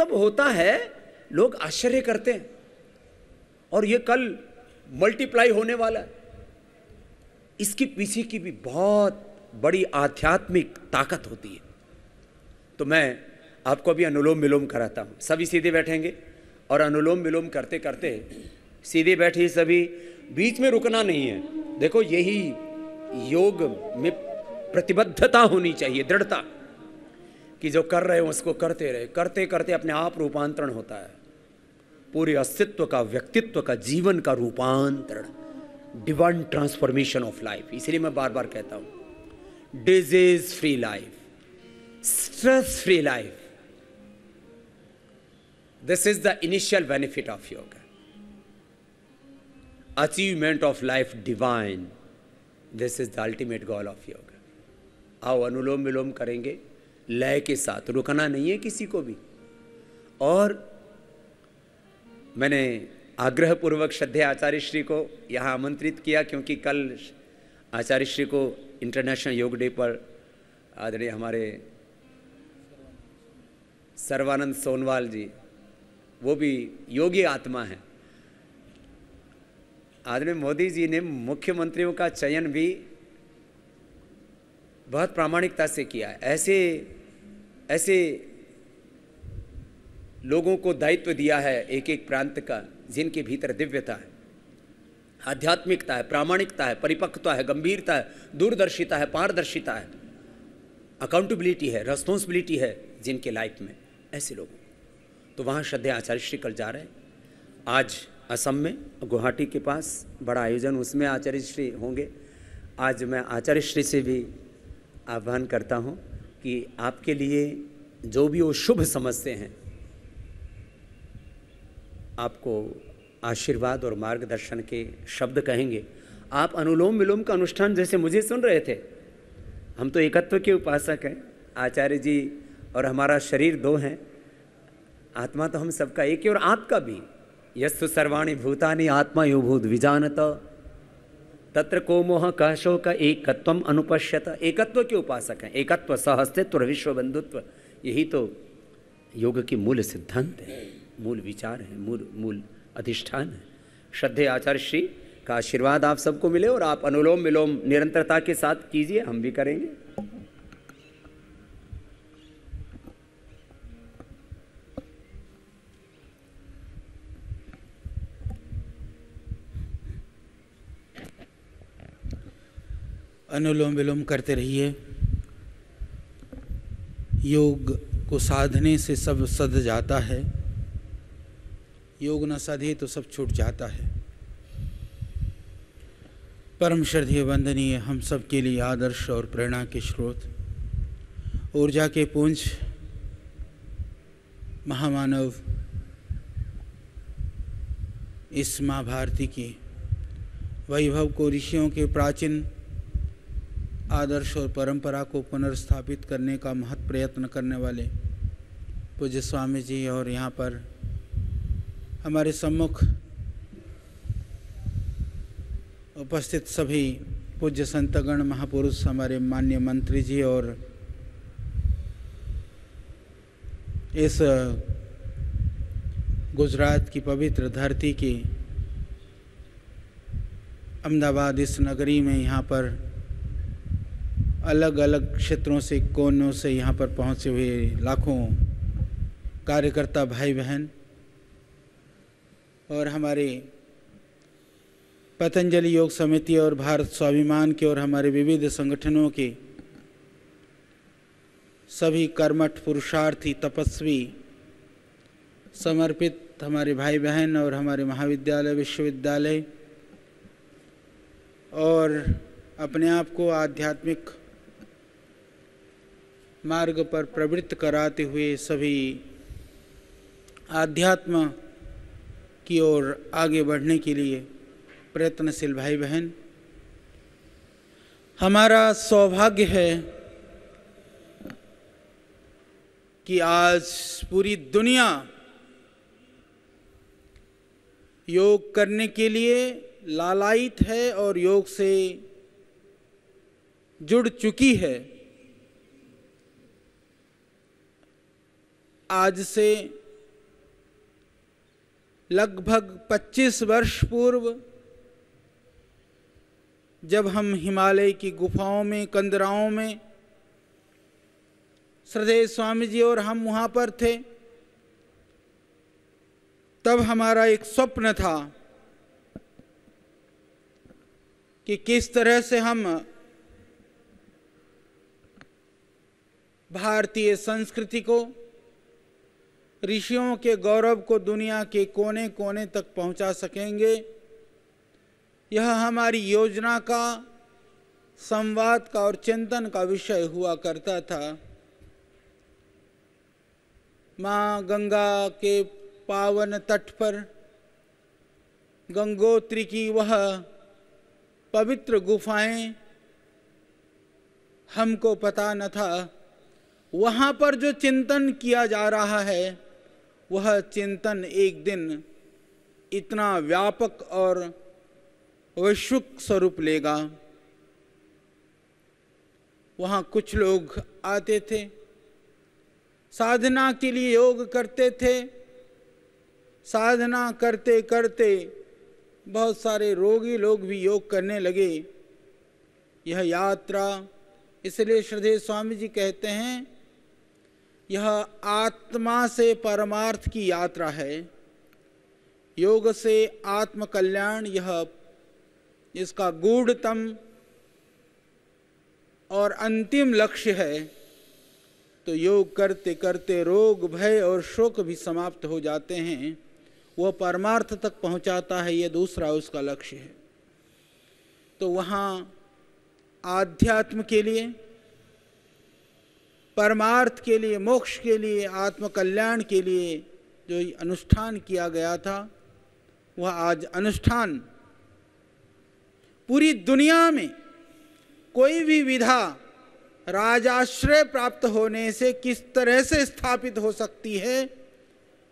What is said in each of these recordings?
सब होता है, लोग आश्चर्य करते हैं, और ये कल मल्टीप्लाई होने वाला है। इसके पीछे की भी बहुत बड़ी आध्यात्मिक ताकत होती है। तो मैं आपको अभी अनुलोम विलोम कराता हूं। सभी सीधे बैठेंगे और अनुलोम विलोम करते करते सीधे बैठिए सभी, बीच में रुकना नहीं है। देखो, यही योग में प्रतिबद्धता होनी चाहिए, दृढ़ता, कि जो कर रहे हो उसको करते रहे। करते करते अपने आप रूपांतरण होता है, पूरे अस्तित्व का, व्यक्तित्व का, जीवन का रूपांतरण, डिवाइन ट्रांसफॉर्मेशन ऑफ लाइफ। इसलिए मैं बार बार कहता हूं, disease free life, stress free life, this is the initial benefit of yoga. Achievement of life divine, this is the ultimate goal of yoga. आओ अनुलोम विलोम करेंगे लय के साथ, रुकना नहीं है किसी को भी। और मैंने आग्रहपूर्वक श्रद्धेय आचार्य श्री को यहाँ आमंत्रित किया, क्योंकि कल आचार्य श्री को इंटरनेशनल योग डे पर आदरणीय हमारे सर्वानंद सोनवाल जी, वो भी योगी आत्मा है, आदरणीय मोदी जी ने मुख्यमंत्रियों का चयन भी बहुत प्रामाणिकता से किया है। ऐसे लोगों को दायित्व दिया है एक एक प्रांत का, जिनके भीतर दिव्यता है, आध्यात्मिकता है, प्रामाणिकता है, परिपक्वता है, गंभीरता है, दूरदर्शिता है, पारदर्शिता है, अकाउंटेबिलिटी है, रेस्पॉन्सिबिलिटी है जिनके लाइफ में, ऐसे लोगों। तो वहाँ श्रद्धेय आचार्य श्री कल जा रहे हैं। आज असम में गुवाहाटी के पास बड़ा आयोजन, उसमें आचार्य श्री होंगे। आज मैं आचार्य श्री से भी आह्वान करता हूँ कि आपके लिए जो भी वो शुभ समझते हैं, आपको आशीर्वाद और मार्गदर्शन के शब्द कहेंगे। आप अनुलोम विलोम का अनुष्ठान जैसे मुझे सुन रहे थे, हम तो एकत्व के उपासक हैं, आचार्य जी और हमारा शरीर दो हैं, आत्मा तो हम सबका एक है, और आपका भी। यस्तु सर्वाणि भूतानि आत्मा यो भूत विजानत तत्र को मोह कः शोक एकत्वम अनुपश्यत। एकत्व के उपासक हैं, एकत्व, सहअस्तित्व और विश्व बंधुत्व, यही तो योग की मूल सिद्धांत है, मूल विचार है, मूल अधिष्ठान है। श्रद्धेय आचार्य श्री का आशीर्वाद आप सबको मिले, और आप अनुलोम विलोम निरंतरता के साथ कीजिए, हम भी करेंगे। अनुलोम विलोम करते रहिए। योग को साधने से सब सध जाता है, योग न साधे तो सब छूट जाता है। परम श्रद्धेय वंदनीय, हम सब के लिए आदर्श और प्रेरणा के स्रोत, ऊर्जा के पुंज, महामानव इस माँ भारती के वैभव को, ऋषियों के प्राचीन आदर्श और परंपरा को पुनर्स्थापित करने का महत् प्रयत्न करने वाले पूज्य स्वामी जी, और यहाँ पर हमारे सम्मुख उपस्थित सभी पूज्य संतगण, महापुरुष, हमारे माननीय मंत्री जी, और इस गुजरात की पवित्र धरती की अहमदाबाद इस नगरी में यहाँ पर अलग अलग क्षेत्रों से, कोनों से यहाँ पर पहुँचे हुए लाखों कार्यकर्ता भाई बहन, और हमारे पतंजलि योग समिति और भारत स्वाभिमान के और हमारे विविध संगठनों के सभी कर्मठ, पुरुषार्थी, तपस्वी, समर्पित हमारे भाई बहन, और हमारे महाविद्यालय, विश्वविद्यालय, और अपने आप को आध्यात्मिक मार्ग पर प्रवृत्त कराते हुए सभी आध्यात्म की ओर आगे बढ़ने के लिए प्रयत्नशील भाई बहन, हमारा सौभाग्य है कि आज पूरी दुनिया योग करने के लिए लालायित है और योग से जुड़ चुकी है। आज से लगभग 25 वर्ष पूर्व जब हम हिमालय की गुफाओं में, कंदराओं में, श्रद्धेय स्वामी जी और हम वहाँ पर थे, तब हमारा एक स्वप्न था कि किस तरह से हम भारतीय संस्कृति को, ऋषियों के गौरव को दुनिया के कोने कोने तक पहुंचा सकेंगे। यह हमारी योजना का, संवाद का और चिंतन का विषय हुआ करता था। माँ गंगा के पावन तट पर गंगोत्री की वह पवित्र गुफाएं, हमको पता न था वहाँ पर जो चिंतन किया जा रहा है वह चिंतन एक दिन इतना व्यापक और वैश्विक स्वरूप लेगा। वहाँ कुछ लोग आते थे, साधना के लिए योग करते थे। साधना करते करते बहुत सारे रोगी लोग भी योग करने लगे। यह यात्रा, इसलिए श्रद्धेय स्वामी जी कहते हैं, यह आत्मा से परमार्थ की यात्रा है। योग से आत्म कल्याण, यह इसका गूढ़तम और अंतिम लक्ष्य है। तो योग करते करते रोग, भय और शोक भी समाप्त हो जाते हैं। वह परमार्थ तक पहुंचाता है, यह दूसरा उसका लक्ष्य है। तो वहाँ आध्यात्म के लिए, परमार्थ के लिए, मोक्ष के लिए, आत्म कल्याण के लिए जो अनुष्ठान किया गया था, वह आज अनुष्ठान पूरी दुनिया में कोई भी विधा राजाश्रय प्राप्त होने से किस तरह से स्थापित हो सकती है,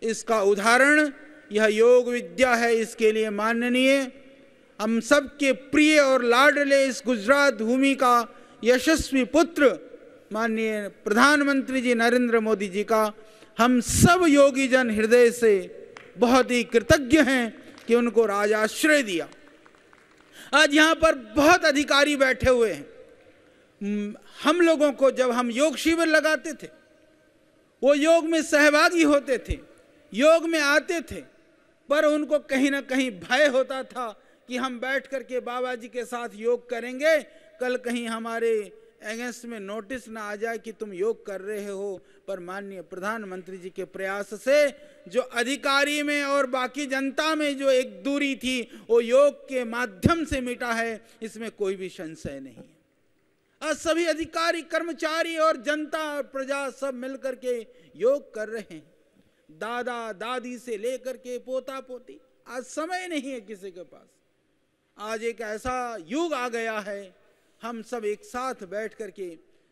इसका उदाहरण यह योग विद्या है। इसके लिए माननीय हम सबके प्रिय और लाडले इस गुजरात भूमि का यशस्वी पुत्र माननीय प्रधानमंत्री जी नरेंद्र मोदी जी का हम सब योगी जन हृदय से बहुत ही कृतज्ञ हैं कि उनको राजाश्रय दिया। आज यहाँ पर बहुत अधिकारी बैठे हुए हैं। हम लोगों को जब हम योग शिविर लगाते थे, वो योग में सहभागी होते थे, योग में आते थे, पर उनको कहीं ना कहीं भय होता था कि हम बैठ करके बाबा जी के साथ योग करेंगे, कल कहीं हमारे अगेंस्ट में नोटिस ना आ जाए कि तुम योग कर रहे हो। पर माननीय प्रधानमंत्री जी के प्रयास से जो अधिकारी में और बाकी जनता में जो एक दूरी थी, वो योग के माध्यम से मिटा है, इसमें कोई भी संशय नहीं है। आज सभी अधिकारी, कर्मचारी और जनता और प्रजा सब मिलकर के योग कर रहे हैं। दादा दादी से लेकर के पोता पोती, आज समय नहीं है किसी के पास। आज एक ऐसा युग आ गया है, हम सब एक साथ बैठ करके,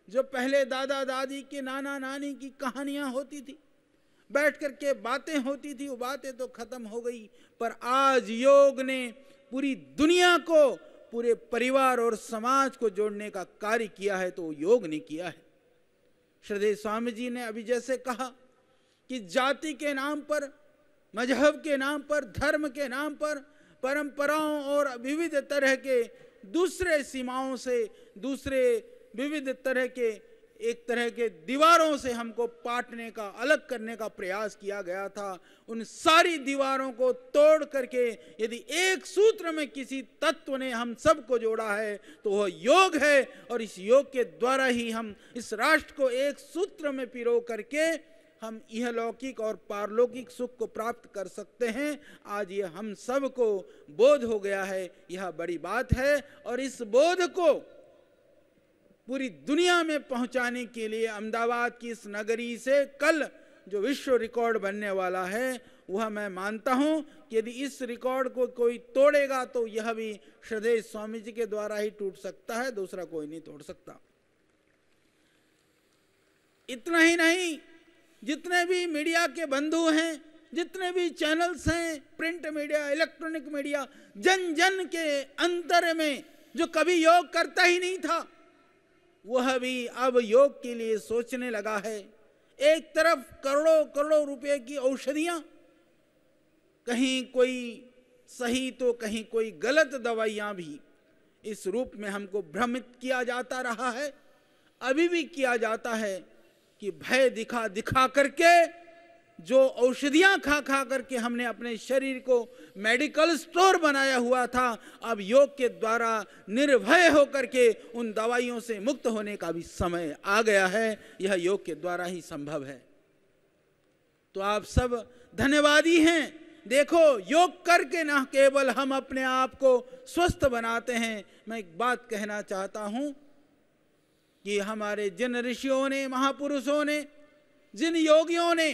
जो पहले दादा दादी के, नाना नानी की कहानियां होती थी, बैठ करके बातें होती थी, वो बातें तो खत्म हो गई। पर आज योग ने पूरी दुनिया को, पूरे परिवार और समाज को जोड़ने का कार्य किया है, तो योग ने किया है। श्रद्धेय स्वामी जी ने अभी जैसे कहा कि जाति के नाम पर, मजहब के नाम पर, धर्म के नाम पर, परंपराओं और विविध तरह के दूसरे सीमाओं से, दूसरे विविध तरह के एक तरह के दीवारों से हमको पाटने का, अलग करने का प्रयास किया गया था। उन सारी दीवारों को तोड़ करके यदि एक सूत्र में किसी तत्व ने हम सबको जोड़ा है तो वह योग है, और इस योग के द्वारा ही हम इस राष्ट्र को एक सूत्र में पिरो करके हम इहलौकिक और पारलौकिक सुख को प्राप्त कर सकते हैं। आज ये हम सबको बोध हो गया है, यह बड़ी बात है। और इस बोध को पूरी दुनिया में पहुंचाने के लिए अहमदाबाद की इस नगरी से कल जो विश्व रिकॉर्ड बनने वाला है, वह मैं मानता हूं कि यदि इस रिकॉर्ड को कोई तोड़ेगा तो यह भी श्रद्धेय स्वामी जी के द्वारा ही टूट सकता है, दूसरा कोई नहीं तोड़ सकता। इतना ही नहीं, जितने भी मीडिया के बंधु हैं, जितने भी चैनल्स हैं, प्रिंट मीडिया, इलेक्ट्रॉनिक मीडिया, जन जन के अंतर में जो कभी योग करता ही नहीं था, वह भी अब योग के लिए सोचने लगा है। एक तरफ करोड़ों करोड़ों रुपए की औषधियां, कहीं कोई सही तो कहीं कोई गलत दवाइयाँ भी इस रूप में हमको भ्रमित किया जाता रहा है, अभी भी किया जाता है कि भय दिखा दिखा करके जो औषधियां खा खा करके हमने अपने शरीर को मेडिकल स्टोर बनाया हुआ था, अब योग के द्वारा निर्भय होकर के उन दवाइयों से मुक्त होने का भी समय आ गया है। यह योग के द्वारा ही संभव है। तो आप सब धन्यवादी हैं। देखो, योग करके न केवल हम अपने आप को स्वस्थ बनाते हैं। मैं एक बात कहना चाहता हूं कि हमारे जिन ऋषियों ने, महापुरुषों ने, जिन योगियों ने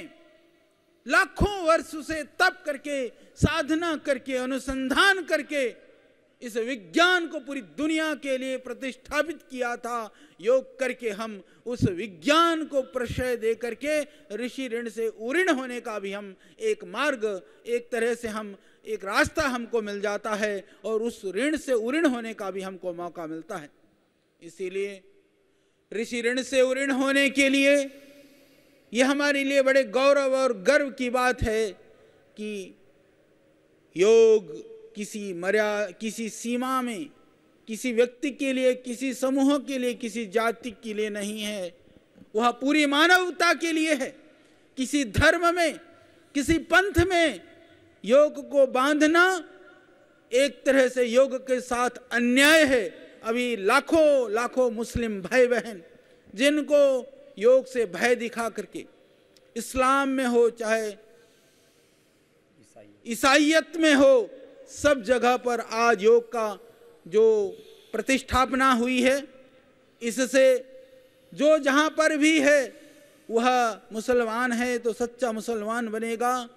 लाखों वर्ष से तप करके, साधना करके, अनुसंधान करके इस विज्ञान को पूरी दुनिया के लिए प्रतिष्ठापित किया था, योग करके हम उस विज्ञान को प्रश्रय दे करके ऋषि ऋण से उऋण होने का भी हम एक मार्ग, एक तरह से हम एक रास्ता हमको मिल जाता है और उस ऋण से उऋण होने का भी हमको मौका मिलता है। इसीलिए ऋषि ऋण से उऋण होने के लिए यह हमारे लिए बड़े गौरव और गर्व की बात है कि योग किसी सीमा में, किसी व्यक्ति के लिए, किसी समूह के लिए, किसी जाति के लिए नहीं है, वह पूरी मानवता के लिए है। किसी धर्म में, किसी पंथ में योग को बांधना एक तरह से योग के साथ अन्याय है। अभी लाखों लाखों मुस्लिम भाई बहन जिनको योग से भय दिखा करके, इस्लाम में हो चाहे ईसाइयत में हो, सब जगह पर आज योग का जो प्रतिष्ठापना हुई है, इससे जो जहाँ पर भी है वह मुसलमान है तो सच्चा मुसलमान बनेगा,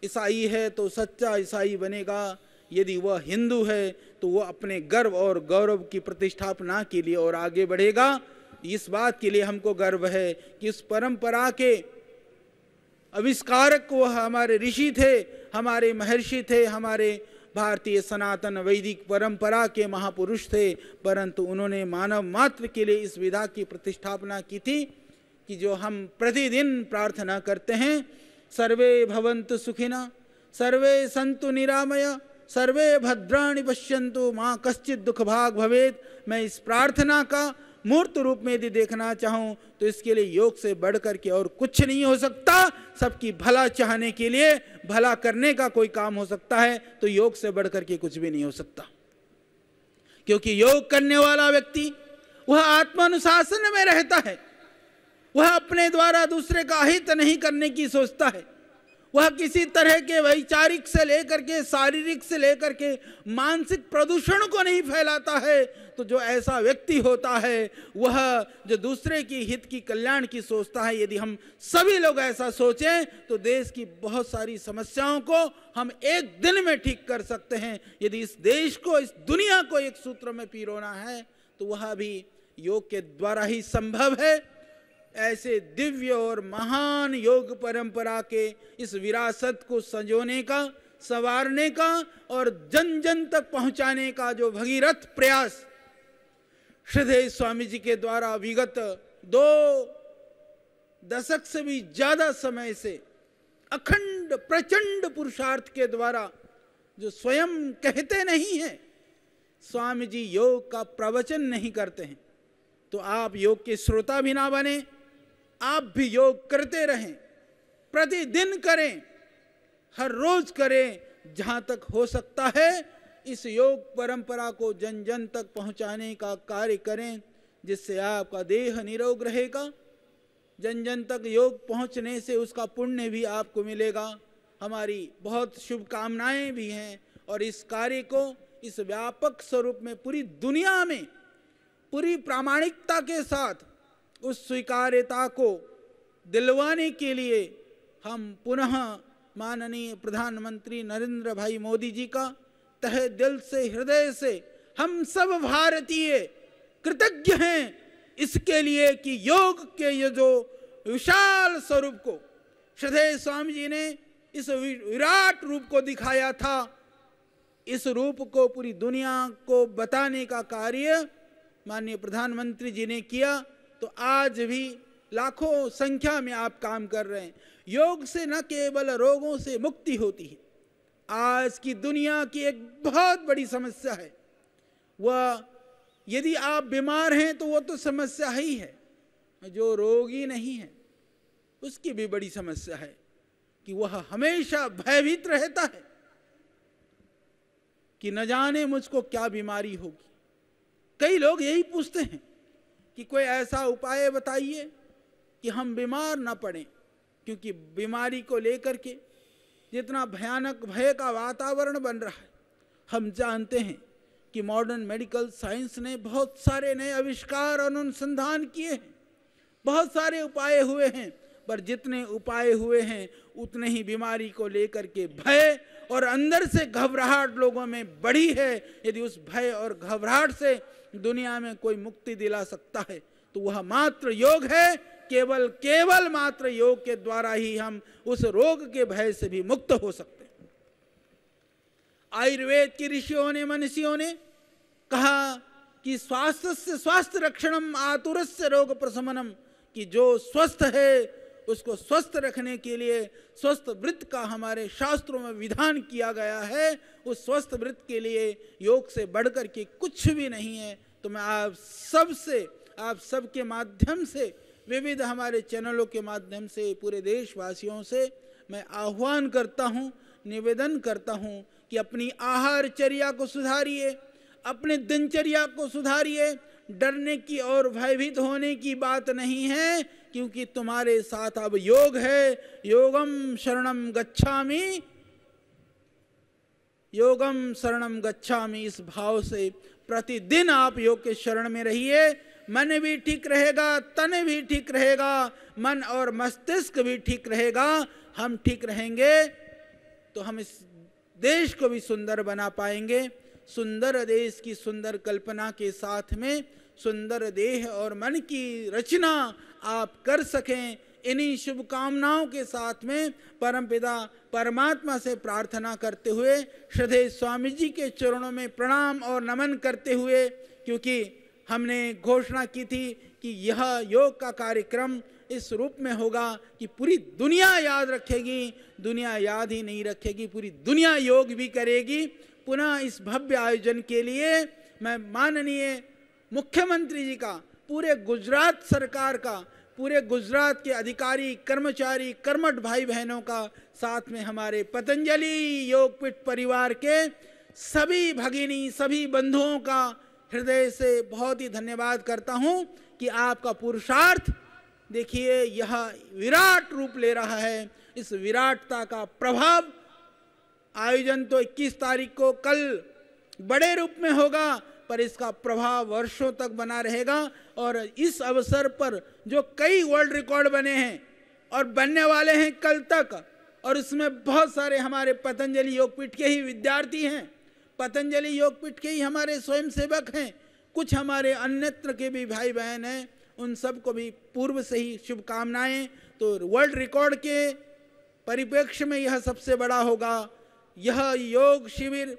ईसाई है तो सच्चा ईसाई बनेगा, यदि वह हिंदू है तो वह अपने गर्व और गौरव की प्रतिष्ठापना के लिए और आगे बढ़ेगा। इस बात के लिए हमको गर्व है कि इस परंपरा के आविष्कारक वह हमारे ऋषि थे, हमारे महर्षि थे, हमारे भारतीय सनातन वैदिक परंपरा के महापुरुष थे, परंतु उन्होंने मानव मात्र के लिए इस विधा की प्रतिष्ठापना की थी कि जो हम प्रतिदिन प्रार्थना करते हैं, सर्वे भवन्तु सुखिनः, सर्वे सन्तु निरामया, सर्वे भद्राणि पश्यन्तु मां कश्चित् दुख भाग भवेत्। मैं इस प्रार्थना का मूर्त रूप में यदि देखना चाहूं तो इसके लिए योग से बढ़कर के और कुछ नहीं हो सकता। सबकी भला चाहने के लिए, भला करने का कोई काम हो सकता है तो योग से बढ़कर के कुछ भी नहीं हो सकता, क्योंकि योग करने वाला व्यक्ति वह आत्मानुशासन में रहता है, वह अपने द्वारा दूसरे का हित नहीं करने की सोचता है, वह किसी तरह के वैचारिक से लेकर के शारीरिक से लेकर के मानसिक प्रदूषण को नहीं फैलाता है। तो जो ऐसा व्यक्ति होता है वह जो दूसरे की हित की कल्याण की सोचता है, यदि हम सभी लोग ऐसा सोचें तो देश की बहुत सारी समस्याओं को हम एक दिन में ठीक कर सकते हैं। यदि इस देश को, इस दुनिया को एक सूत्र में पिरोना है तो वह भी योग के द्वारा ही संभव है। ऐसे दिव्य और महान योग परंपरा के इस विरासत को संजोने का, संवारने का और जन जन तक पहुंचाने का जो भगीरथ प्रयास श्रद्धेय स्वामी जी के द्वारा विगत 2 दशक से भी ज्यादा समय से अखंड प्रचंड पुरुषार्थ के द्वारा जो स्वयं कहते नहीं हैं, स्वामी जी योग का प्रवचन नहीं करते हैं, तो आप योग के श्रोता भी ना बने, आप भी योग करते रहें, प्रतिदिन करें, हर रोज करें, जहां तक हो सकता है इस योग परंपरा को जन जन तक पहुंचाने का कार्य करें, जिससे आपका देह निरोग रहेगा। जन जन तक योग पहुंचने से उसका पुण्य भी आपको मिलेगा। हमारी बहुत शुभकामनाएं भी हैं और इस कार्य को इस व्यापक स्वरूप में पूरी दुनिया में पूरी प्रामाणिकता के साथ उस स्वीकार्यता को दिलवाने के लिए हम पुनः माननीय प्रधानमंत्री नरेंद्र भाई मोदी जी का तहे दिल से, हृदय से हम सब भारतीय कृतज्ञ हैं इसके लिए कि योग के ये जो विशाल स्वरूप को श्रद्धेय स्वामी जी ने इस विराट रूप को दिखाया था, इस रूप को पूरी दुनिया को बताने का कार्य माननीय प्रधानमंत्री जी ने किया। तो आज भी लाखों संख्या में आप काम कर रहे हैं। योग से न केवल रोगों से मुक्ति होती है, आज की दुनिया की एक बहुत बड़ी समस्या है। वह यदि आप बीमार हैं तो वो तो समस्या ही है, जो रोगी नहीं है उसकी भी बड़ी समस्या है कि वह हमेशा भयभीत रहता है कि न जाने मुझको क्या बीमारी होगी। कई लोग यही पूछते हैं कि कोई ऐसा उपाय बताइए कि हम बीमार ना पड़ें, क्योंकि बीमारी को लेकर के जितना भयानक भय का वातावरण बन रहा है। हम जानते हैं कि मॉडर्न मेडिकल साइंस ने बहुत सारे नए आविष्कार और अनुसंधान किए हैं, बहुत सारे उपाय हुए हैं, पर जितने उपाय हुए हैं उतने ही बीमारी को लेकर के भय और अंदर से घबराहट लोगों में बढ़ी है। यदि उस भय और घबराहट से दुनिया में कोई मुक्ति दिला सकता है तो वह मात्र योग है। केवल मात्र योग के द्वारा ही हम उस रोग के भय से भी मुक्त हो सकते हैं। आयुर्वेद के ऋषियों ने, मनीषियों ने कहा कि स्वास्थ्य से स्वास्थ्य रक्षणम आतुरस्य रोग प्रशमनम, कि जो स्वस्थ है उसको स्वस्थ रखने के लिए स्वस्थ व्रत का हमारे शास्त्रों में विधान किया गया है। उस स्वस्थ व्रत के लिए योग से बढ़कर के कुछ भी नहीं है। तो मैं आप सबके माध्यम से, विविध हमारे चैनलों के माध्यम से पूरे देशवासियों से मैं आह्वान करता हूँ, निवेदन करता हूँ कि अपनी आहारचर्या को सुधारिए, अपने दिनचर्या को सुधारिए। डरने की और भयभीत होने की बात नहीं है, क्योंकि तुम्हारे साथ अब योग है। योगम शरणम गच्छामि, योगम शरणम गच्छामि, इस भाव से प्रतिदिन आप योग के शरण में रहिए। मन भी ठीक रहेगा, तन भी ठीक रहेगा, मन और मस्तिष्क भी ठीक रहेगा। हम ठीक रहेंगे तो हम इस देश को भी सुंदर बना पाएंगे। सुंदर देश की सुंदर कल्पना के साथ में सुंदर देह और मन की रचना आप कर सकें, इन्हीं शुभकामनाओं के साथ में परमपिता परमात्मा से प्रार्थना करते हुए, श्रद्धेय स्वामी जी के चरणों में प्रणाम और नमन करते हुए, क्योंकि हमने घोषणा की थी कि यह योग का कार्यक्रम इस रूप में होगा कि पूरी दुनिया याद रखेगी। दुनिया याद ही नहीं रखेगी, पूरी दुनिया योग भी करेगी। पुनः इस भव्य आयोजन के लिए मैं माननीय मुख्यमंत्री जी का, पूरे गुजरात सरकार का, पूरे गुजरात के अधिकारी, कर्मचारी, कर्मठ भाई बहनों का, साथ में हमारे पतंजलि योगपीठ परिवार के सभी भगिनी, सभी बंधुओं का हृदय से बहुत ही धन्यवाद करता हूं कि आपका पुरुषार्थ देखिए यह विराट रूप ले रहा है। इस विराटता का प्रभाव, आयोजन तो 21 तारीख को कल बड़े रूप में होगा, पर इसका प्रभाव वर्षों तक बना रहेगा। और इस अवसर पर जो कई वर्ल्ड रिकॉर्ड बने हैं और बनने वाले हैं कल तक, और इसमें बहुत सारे हमारे पतंजलि योगपीठ के ही विद्यार्थी हैं, पतंजलि योगपीठ के ही हमारे स्वयंसेवक हैं, कुछ हमारे अन्यत्र के भी भाई बहन हैं, उन सबको भी पूर्व से ही शुभकामनाएं। तो वर्ल्ड रिकॉर्ड के परिप्रेक्ष्य में यह सबसे बड़ा होगा। यह योग शिविर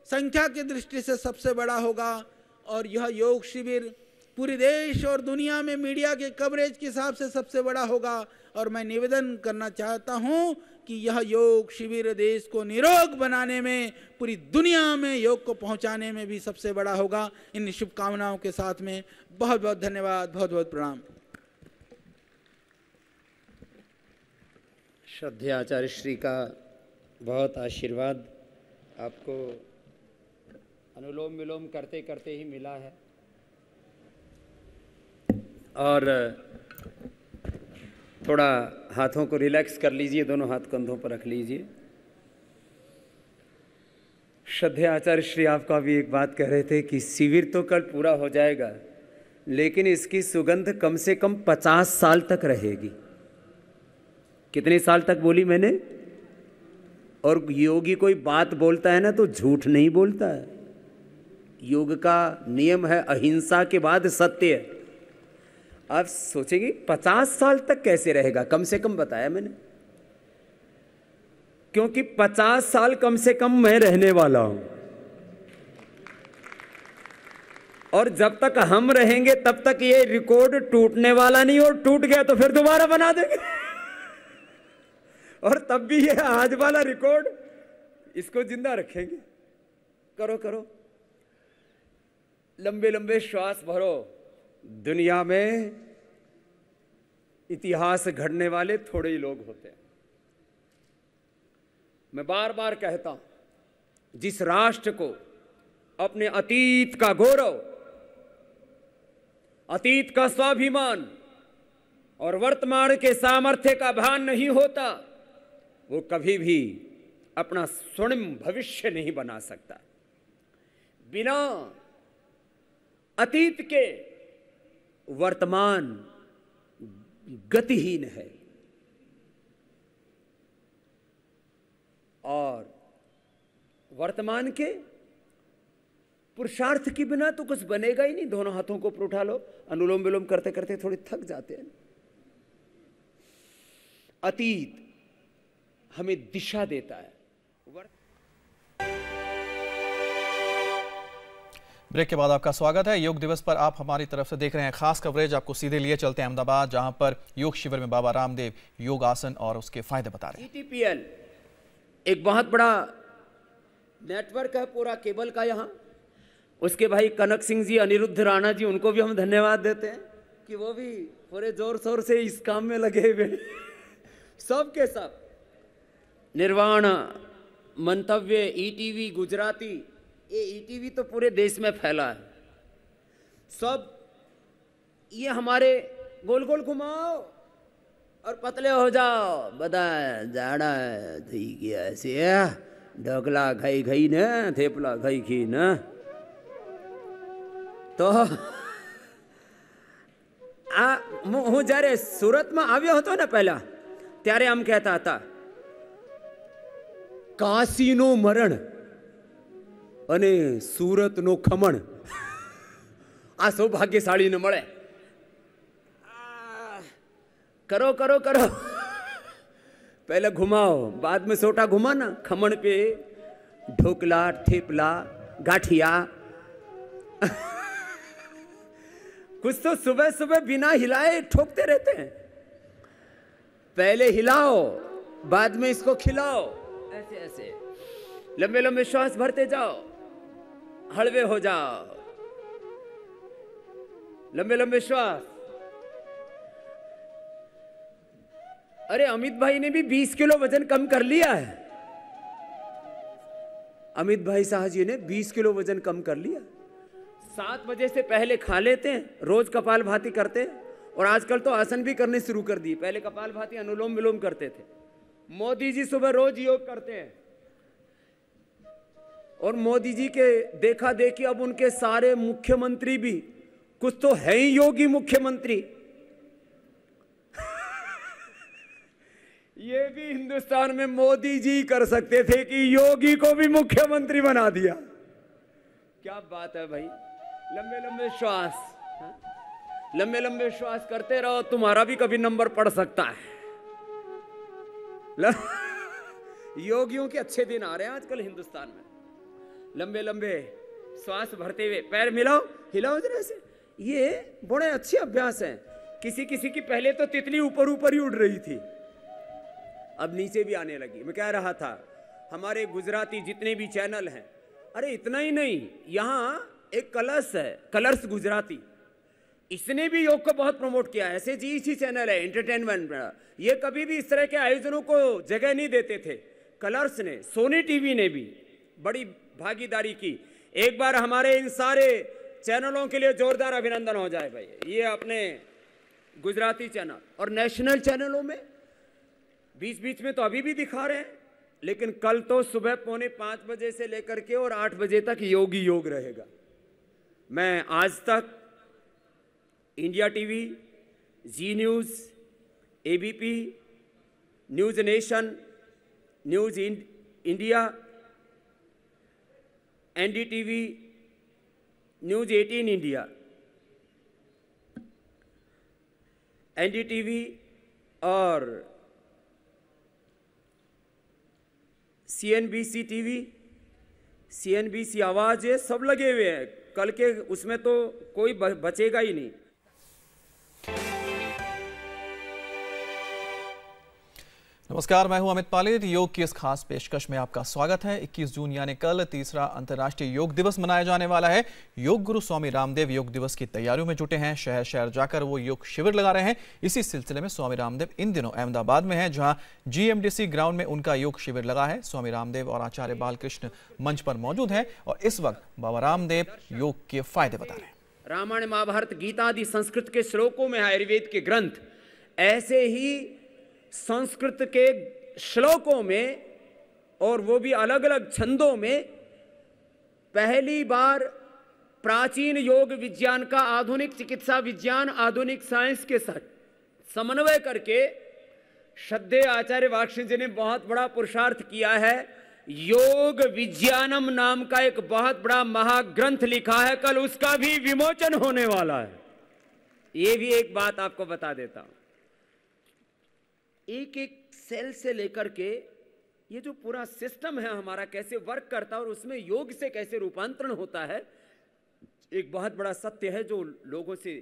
संख्या की दृष्टि से सबसे बड़ा होगा, और यह योग शिविर पूरे देश और दुनिया में मीडिया के कवरेज के हिसाब से सबसे बड़ा होगा। और मैं निवेदन करना चाहता हूं कि यह योग शिविर देश को निरोग बनाने में, पूरी दुनिया में योग को पहुंचाने में भी सबसे बड़ा होगा। इन शुभकामनाओं के साथ में बहुत बहुत धन्यवाद, बहुत बहुत प्रणाम। श्रद्धेय आचार्य श्री का बहुत आशीर्वाद आपको अनुलोम विलोम करते करते ही मिला है। और थोड़ा हाथों को रिलैक्स कर लीजिए, दोनों हाथ कंधों पर रख लीजिए। श्रद्धेय आचार्य श्री आपका भी एक बात कह रहे थे कि शिविर तो कल पूरा हो जाएगा, लेकिन इसकी सुगंध कम से कम 50 साल तक रहेगी। कितने साल तक बोली मैंने? और योगी कोई बात बोलता है ना तो झूठ नहीं बोलता है। योग का नियम है अहिंसा के बाद सत्य। आप सोचेंगे 50 साल तक कैसे रहेगा? कम से कम बताया मैंने, क्योंकि 50 साल कम से कम मैं रहने वाला हूं, और जब तक हम रहेंगे तब तक ये रिकॉर्ड टूटने वाला नहीं, और टूट गया तो फिर दोबारा बना देंगे। और तब भी ये आज वाला रिकॉर्ड इसको जिंदा रखेंगे। करो करो, लंबे लंबे श्वास भरो। दुनिया में इतिहास घड़ने वाले थोड़े ही लोग होते हैं। मैं बार बार कहता हूं, जिस राष्ट्र को अपने अतीत का गौरव, अतीत का स्वाभिमान और वर्तमान के सामर्थ्य का भान नहीं होता, वो कभी भी अपना स्वर्णिम भविष्य नहीं बना सकता। बिना अतीत के वर्तमान गतिहीन है और वर्तमान के पुरुषार्थ के बिना तो कुछ बनेगा ही नहीं। दोनों हाथों को ऊपर उठा लो, अनुलोम विलोम करते करते थोड़ी थक जाते हैं। अतीत हमें दिशा देता है। ब्रेक के बाद आपका स्वागत है। योग दिवस पर आप हमारी तरफ से देख रहे हैं खास कवरेज। आपको सीधे लिए चलते हैं अहमदाबाद, जहां पर योग शिविर में बाबा रामदेव योग आसन और उसके फायदे बता रहे हैं। ETPL एक बहुत बड़ा नेटवर्क है पूरा केबल का। यहाँ उसके भाई कनक सिंह जी, अनिरुद्ध राणा जी, उनको भी हम धन्यवाद देते हैं कि वो भी पूरे जोर शोर से इस काम में लगे हुए। सब के सब निर्वाण, मंतव्य, ETV गुजराती, ये ETV तो पूरे देश में फैला है। सब ये हमारे गोल गोल घुमाओ और पतले हो जाओ, बता जाड़ा है थी कि ऐसे ढोकला खाई खाई न थेपला खाई खी न। તો હું જ્યારે સુરતમાં આવ્યો હતો ને પહેલા, ત્યારે આમ કહેતા હતા, કાશીનું મરણ અને સુરતનો ખમણ આ સૌભાગ્યશાળીને મળે। करो करो करो, पहले घुमाओ, बाद में सोटा घुमाना। खमण पे ढोकला, थेपला, गाठिया कुछ तो सुबह सुबह बिना हिलाए ठोकते रहते हैं। पहले हिलाओ, बाद में इसको खिलाओ। ऐसे ऐसे लंबे लंबे श्वास भरते जाओ, हड़वे हो जाओ, लंबे लंबे श्वास। अरे अमित भाई ने भी 20 किलो वजन कम कर लिया है। अमित भाई शाह जी ने 20 किलो वजन कम कर लिया। 7 बजे से पहले खा लेते हैं, रोज कपालभाति करते हैं, और आजकल तो आसन भी करने शुरू कर दिए। पहले कपालभाति, अनुलोम विलोम करते थे। मोदी जी सुबह रोज योग करते हैं, और मोदी जी के देखा देखी अब उनके सारे मुख्यमंत्री भी कुछ तो है ही योगी मुख्यमंत्री। ये भी हिंदुस्तान में मोदी जी कर सकते थे कि योगी को भी मुख्यमंत्री बना दिया। क्या बात है भाई। लंबे लंबे श्वास, लंबे लंबे श्वास करते रहो, तुम्हारा भी कभी नंबर पड़ सकता है। योगियों के अच्छे दिन आ रहे हैं आजकल हिंदुस्तान में। लंबे लंबे श्वास भरते हुए पैर मिलाओ, हिलाओ जरा से। ये बड़े अच्छे अभ्यास हैं। किसी किसी की पहले तो तितली ऊपर ऊपर ही उड़ रही थी, अब नीचे भी आने लगी। मैं कह रहा था हमारे गुजराती जितने भी चैनल हैं, अरे इतना ही नहीं, यहाँ एक कलर्स है, कलर्स गुजराती, इसने भी योग को बहुत प्रमोट किया है। ऐसे जी इसी चैनल है एंटरटेनमेंट में, ये कभी भी इस तरह के आयोजनों को जगह नहीं देते थे। कलर्स ने, सोनी टीवी ने भी बड़ी भागीदारी की। एक बार हमारे इन सारे चैनलों के लिए जोरदार अभिनंदन हो जाए भाई। ये अपने गुजराती चैनल और नेशनल चैनलों में बीच बीच में तो अभी भी दिखा रहे हैं, लेकिन कल तो सुबह 4:45 बजे से लेकर के और 8 बजे तक योगी योग रहेगा। मैं Aaj Tak India TV, Zee News, ABP, News Nation, News India, NDTV, News 18 India, NDTV और CNBC टीवी, CNBC आवाज, ये सब लगे हुए हैं। कल के उसमें तो कोई बचेगा ही नहीं। नमस्कार, मैं हूं अमित पालित। योग की इस खास पेशकश में आपका स्वागत है। 21 जून यानी कल तीसरा अंतर्राष्ट्रीय योग दिवस मनाया जाने वाला है। योग गुरु स्वामी रामदेव योग दिवस की तैयारियों में जुटे हैं। शहर शहर जाकर वो योग शिविर लगा रहे हैं। इसी सिलसिले में स्वामी रामदेव इन दिनों अहमदाबाद में हैं, जहां GMDC ग्राउंड में उनका योग शिविर लगा है। स्वामी रामदेव और आचार्य बालकृष्ण मंच पर मौजूद हैं और इस वक्त बाबा रामदेव योग के फायदे बता रहे हैं। रामायण, महाभारत, गीता आदि संस्कृत के श्लोकों में आयुर्वेद के ग्रंथ, ऐसे ही संस्कृत के श्लोकों में और वो भी अलग अलग छंदों में पहली बार प्राचीन योग विज्ञान का आधुनिक चिकित्सा विज्ञान, आधुनिक साइंस के साथ समन्वय करके श्रद्धेय आचार्य बालकृष्ण जी ने बहुत बड़ा पुरुषार्थ किया है। योग विज्ञानम नाम का एक बहुत बड़ा महाग्रंथ लिखा है। कल उसका भी विमोचन होने वाला है। ये भी एक बात आपको बता देता हूं। एक एक सेल से लेकर के ये जो पूरा सिस्टम है हमारा कैसे वर्क करता है और उसमें योग से कैसे रूपांतरण होता है, एक बहुत बड़ा सत्य है जो लोगों से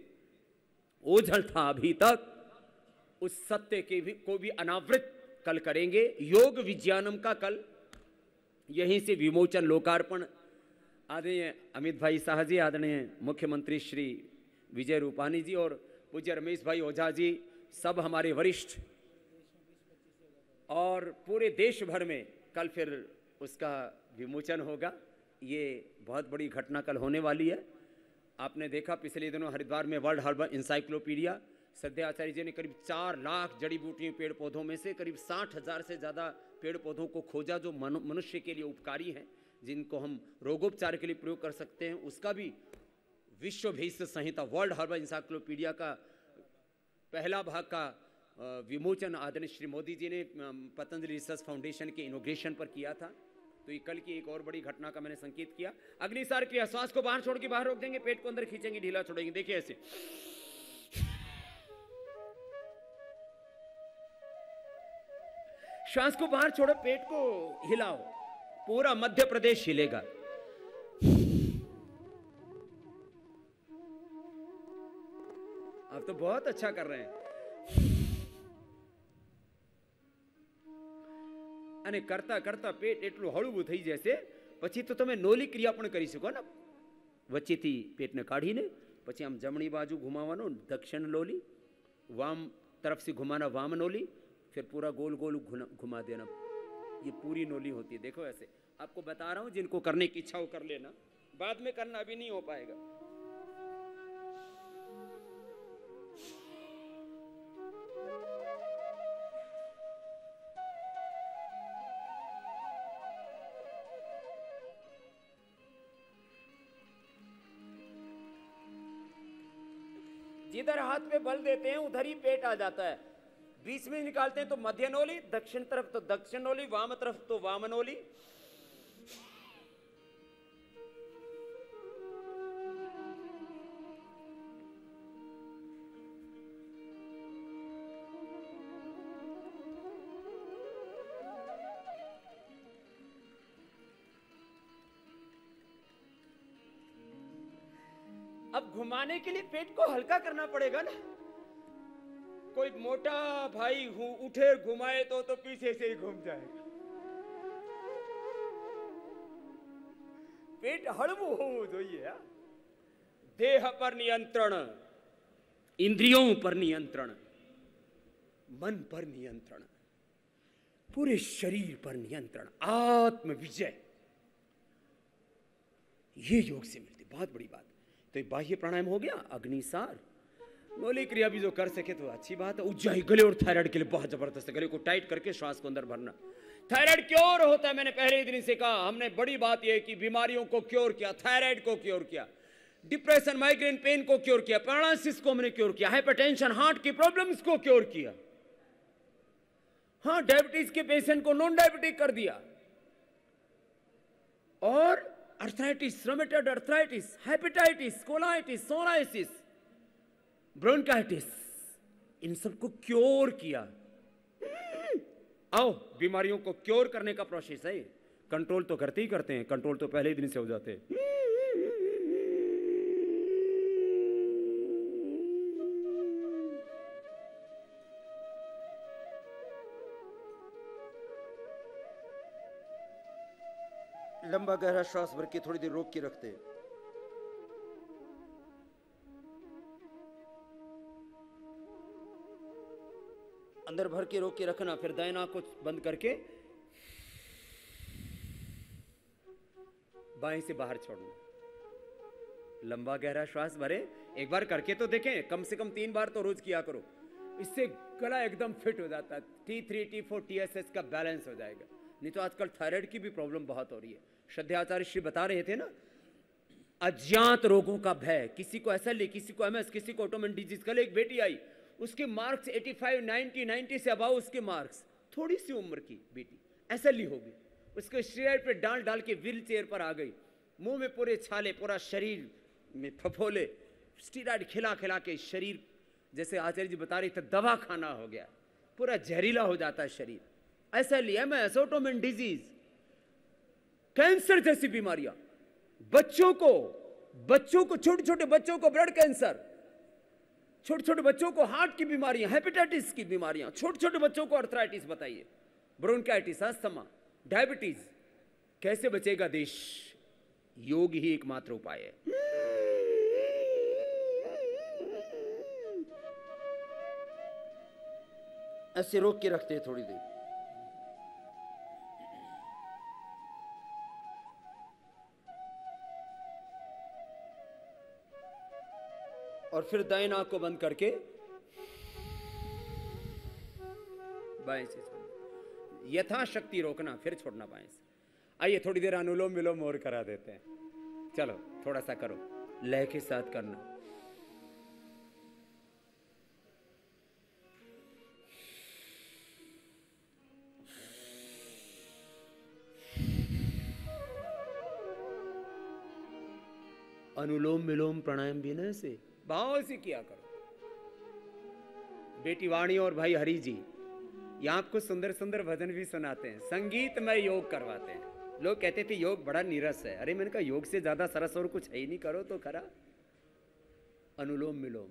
ओझल था अभी तक। उस सत्य के भी को भी अनावृत कल करेंगे। योग विज्ञानम का कल यहीं से विमोचन, लोकार्पण। आदरणीय अमित भाई शाह जी, आदरणीय मुख्यमंत्री श्री विजय रूपानी जी और पूज्य रमेश भाई ओझा जी, सब हमारे वरिष्ठ, और पूरे देश भर में कल फिर उसका विमोचन होगा। ये बहुत बड़ी घटना कल होने वाली है। आपने देखा पिछले दिनों हरिद्वार में वर्ल्ड हर्बल इंसाइक्लोपीडिया, श्रद्धेय आचार्य जी ने करीब 4 लाख जड़ी बूटियों पेड़ पौधों में से करीब 60,000 से ज़्यादा पेड़ पौधों को खोजा जो मनुष्य के लिए उपकारी हैं, जिनको हम रोगोपचार के लिए प्रयोग कर सकते हैं। उसका भी विश्व भेषज संहिता, वर्ल्ड हर्बल इंसाइक्लोपीडिया का पहला भाग का विमोचन आदरणीय श्री मोदी जी ने पतंजलि रिसर्च फाउंडेशन के इनोग्रेशन पर किया था। तो ये कल की एक और बड़ी घटना का मैंने संकेत किया। अग्निसार क्रिया, श्वास को बाहर छोड़ के बाहर रोक देंगे, पेट को अंदर खींचेंगे, ढीला छोड़ेंगे। देखिए ऐसे श्वास को बाहर छोड़ो, पेट को हिलाओ, पूरा मध्य प्रदेश हिलेगा। आप तो बहुत अच्छा कर रहे हैं। અને કરતા કરતા પેટ એટલું હળવું થઈ જશે, પછી તો તમે નોલી ક્રિયા પણ કરી શકો ને। વચ્ચેથી પેટને કાઢીને પછી આમ જમણી બાજુ ઘુમાવાનો, દક્ષિણ નોલી, वाम तरफ से घुमाना वाम नोली, फिर पूरा गोल गोल घुमा देना। ये पूरी नोली होती है। देखो ऐसे आपको बता रहा हूं, जिनको करने की इच्छा हो कर लेना, बाद में करना अभी नहीं हो पाएगा। जिधर हाथ में बल देते हैं उधर ही पेट आ जाता है। बीच में निकालते हैं तो मध्य नोली, दक्षिण तरफ तो दक्षिण नोली, वाम तरफ तो वाम नोली। अब घुमाने के लिए पेट को हल्का करना पड़ेगा ना। कोई मोटा भाई उठे घुमाए तो पीछे से ही घूम जाएगा। पेट हड़बू हो જોઈએ। देह पर नियंत्रण, इंद्रियों पर नियंत्रण, मन पर नियंत्रण, पूरे शरीर पर नियंत्रण, आत्म विजय, ये योग से मिलती। बहुत बड़ी बात। तो ये बाह्य प्राणायाम हो गया, अग्निसार, नोली क्रिया भी जो कर सके तो अच्छी बात है। उज्जाई गले और थायराइड के लिए बहुत जबरदस्त है। गले को टाइट करके श्वास को अंदर भरना। थायराइड क्योर होता है, मैंने पहले ही दिन से कहा। हमने बड़ी बात यह कि बीमारियों को क्योर किया, थायराइड को क्योर किया, डिप्रेशन, माइग्रेन पेन को क्योर किया, पैरालिसिस को हमने क्योर किया, हाइपरटेंशन, हार्ट की प्रॉब्लम्स को क्योर किया। हाँ, डायबिटीज के पेशेंट को नॉन डायबिटिक कर दिया, और arthritis, rheumatoid arthritis, hepatitis, colitis, psoriasis, bronchitis, इन सबको क्योर किया। आओ, बीमारियों को क्योर करने का प्रोसेस है। कंट्रोल तो करते ही करते हैं, कंट्रोल तो पहले ही दिन से हो जाते हैं। लंबा गहरा श्वास भर के थोड़ी देर रोक के रखते हैं। अंदर भर के रोक के रखना, फिर दाहिनी आंख को बंद करके बाएं से बाहर छोड़ना। लंबा गहरा श्वास भरे, एक बार करके तो देखें, कम से कम 3 बार तो रोज किया करो, इससे गला एकदम फिट हो जाता है। T3 T4 TSS का बैलेंस हो जाएगा। नहीं तो आजकल थायराइड की भी प्रॉब्लम बहुत हो रही है। श्रद्धाचार्य श्री बता रहे थे ना, अज्ञात रोगों का भय, किसी को SLE, किसी को MS, किसी को ऑटोइम्यून डिजीज। कल एक बेटी आई, उसके मार्क्स 85 90 से अबाव उसके मार्क्स, थोड़ी सी उम्र की बेटी, SLE हो गई। उसके स्टेरॉइड पे डाल डाल के व्हील चेयर पर आ गई, मुंह में पूरे छाले, पूरा शरीर में फफोले, स्टेरॉइड खिला खिला के शरीर, जैसे आचार्य जी बता रहे थे, दवा खाना हो गया, पूरा जहरीला हो जाता है शरीर। SLE, MS, autoimmune disease, cancer जैसी बीमारियां, बच्चों को छोटे छोटे बच्चों को ब्लड कैंसर, छोटे छोटे बच्चों को हार्ट की बीमारियां, हेपेटाइटिस की बीमारियां, छोटे छोटे बच्चों को अर्थराइटिस, बताइए, ब्रोंकाइटिस, अस्थमा, डायबिटीज। कैसे बचेगा देश? योग ही एकमात्र उपाय है। ऐसे रोक के रखते हैं थोड़ी देर, और फिर दाहिनी आंख को बंद करके बाएं से छोड़ना, यथाशक्ति रोकना, फिर छोड़ना बाएं से। आइए थोड़ी देर अनुलोम विलोम और करा देते हैं। चलो थोड़ा सा करो, लय के साथ करना। अनुलोम विलोम प्राणायाम भी ना से भाव से किया करो। बेटी वाणी और भाई हरि जी यहाँ आपको सुंदर सुंदर भजन भी सुनाते हैं, संगीतमय योग करवाते हैं। लोग कहते थे योग बड़ा नीरस है, अरे मैंने कहा योग से ज्यादा सरस और कुछ है ही नहीं, करो तो खरा। अनुलोम विलोम,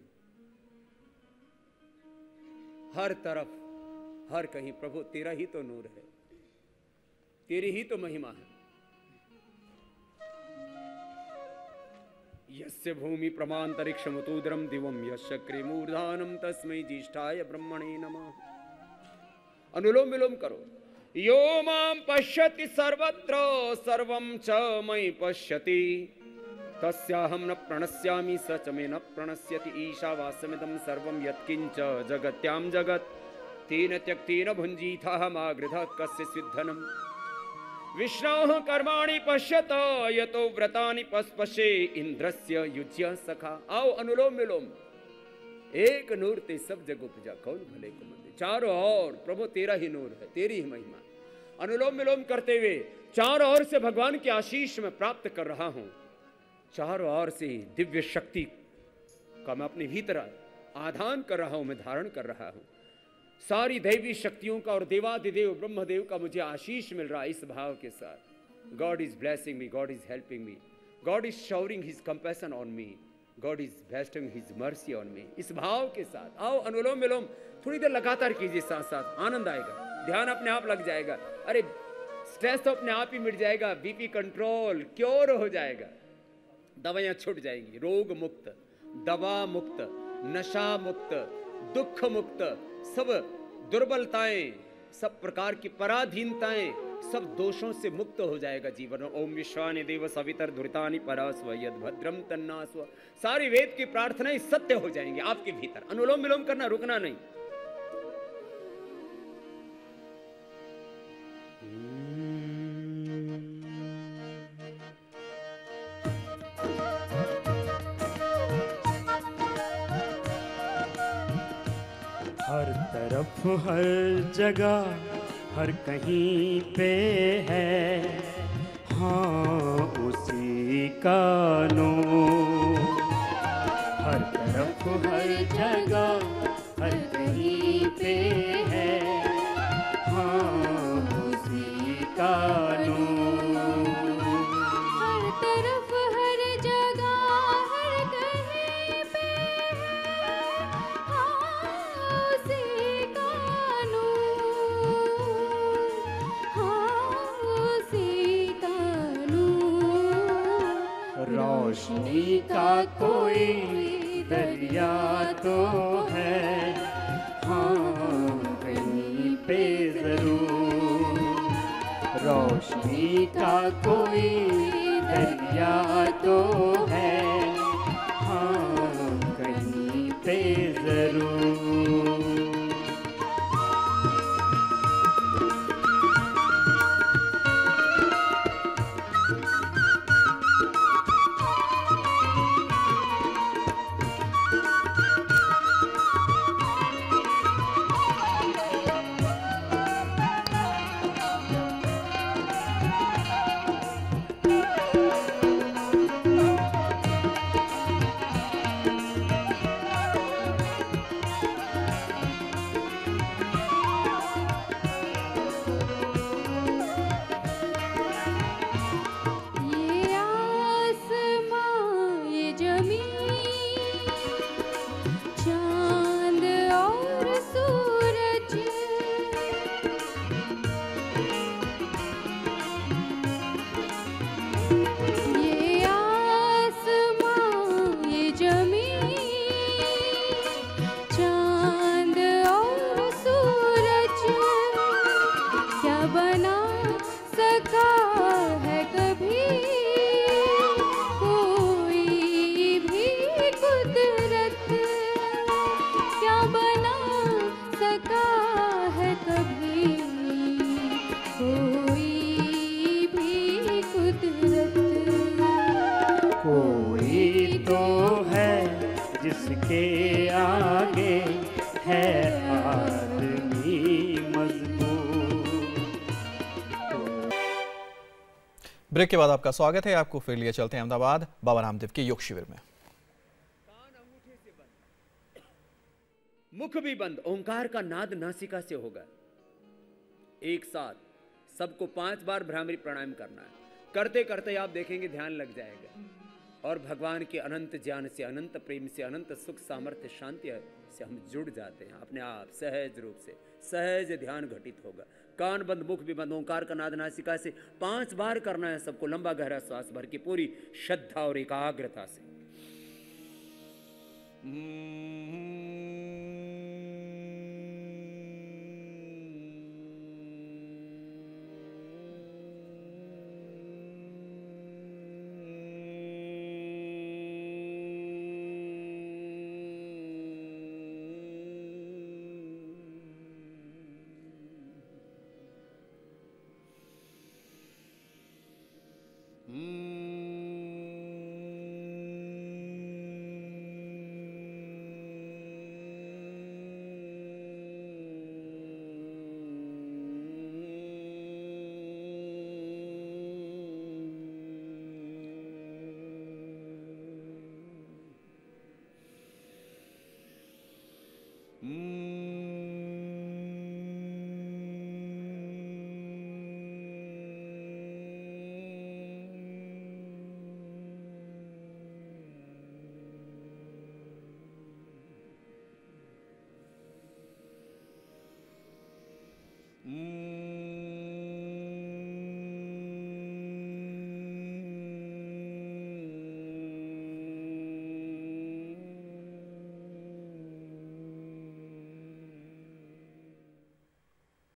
हर तरफ हर कहीं प्रभु तेरा ही तो नूर है, तेरी ही तो महिमा है। यस्य भूमि प्रमांतरिक्षमुतुद्रम दिवम यशक्रे मूर्धानम तस्मै ज्येष्ठाय ब्रह्मणे नमः। अनुलोम विलोम करो। यो मां पश्यति सर्वत्र सर्वं च मयि पश्यति तस्याहं न प्रणश्यामि स च मे न प्रणश्यति। ईशावास्यमिदं सर्वं यत्किंच जगत्यां जगत् तेन त्यक्तेन भुञ्जीतः मा गृधः कस्य सिद्धनम्। विष्णोः कर्माणि पश्यत यतो व्रतानि पश्पशे इंद्रस्य युज्य सखा। आओ अनुलोम विलोम। एक नूर ते सब जग उपजा कौन भले को मंदे। चारों ओर प्रभु तेरा ही नूर है, तेरी ही महिमा। अनुलोम विलोम करते हुए चारों ओर से भगवान की आशीष में प्राप्त कर रहा हूं। चारों ओर से दिव्य शक्ति का मैं अपने भीतर आधान कर रहा हूं, मैं धारण कर रहा हूं। सारी दैवी शक्तियों का और देवादिदेव ब्रह्मदेव का मुझे आशीष मिल रहा है इस भाव के साथ। God is blessing me, God is helping me, God is showering his compassion on me, God is bestowing his mercy on me. इस भाव के साथ आओ अनुलोम विलोम थोड़ी देर लगातार कीजिए, साथ साथ आनंद आएगा, ध्यान अपने आप लग जाएगा। अरे स्ट्रेस तो अपने आप ही मिट जाएगा, बीपी कंट्रोल, क्योर हो जाएगा, दवाइयां छूट जाएंगी, रोग मुक्त, दवा मुक्त, नशा मुक्त, दुख मुक्त, सब दुर्बलताएं, सब प्रकार की पराधीनताएं, सब दोषों से मुक्त हो जाएगा जीवन। ओम विश्वानि देव सवितर धुरितानि परास्व यद भद्रम तन्नास्व। सारी वेद की प्रार्थनाएं सत्य हो जाएंगी आपके भीतर। अनुलोम विलोम करना, रुकना नहीं। हर तरफ हर जगह हर कहीं पे है हाँ उसी का नूर। हर तरफ हर जगह हर कहीं पे है हाँ उसी का नूर। हर तरफ हर जगह हर कहीं पे है हाँ उसी का नूर, हाँ उसी का रोशनी का कोई दरिया तो है, हाँ कहीं पे जरूर। रोशनी का कोई दरिया तो है, हाँ कहीं पे जरूर। कोई तो है जिसके आगे है आदमी मजबूत। ब्रेक के बाद आपका स्वागत है। आपको फिर लिए चलते हैं अहमदाबाद बाबा रामदेव के योग शिविर में। कान अंगूठे से बंद, मुख भी बंद, ओंकार का नाद नासिका से होगा। एक साथ सबको 5 बार भ्रामरी प्राणायाम करना है। करते करते आप देखेंगे ध्यान लग जाएगा और भगवान के अनंत ज्ञान से, अनंत प्रेम से, अनंत सुख सामर्थ्य शांति से हम जुड़ जाते हैं। अपने आप सहज रूप से सहज ध्यान घटित होगा। कान बंद, मुख भी बंद, ओंकार का नाद नासिका से 5 बार करना है सबको। लंबा गहरा श्वास भर के पूरी श्रद्धा और एकाग्रता से।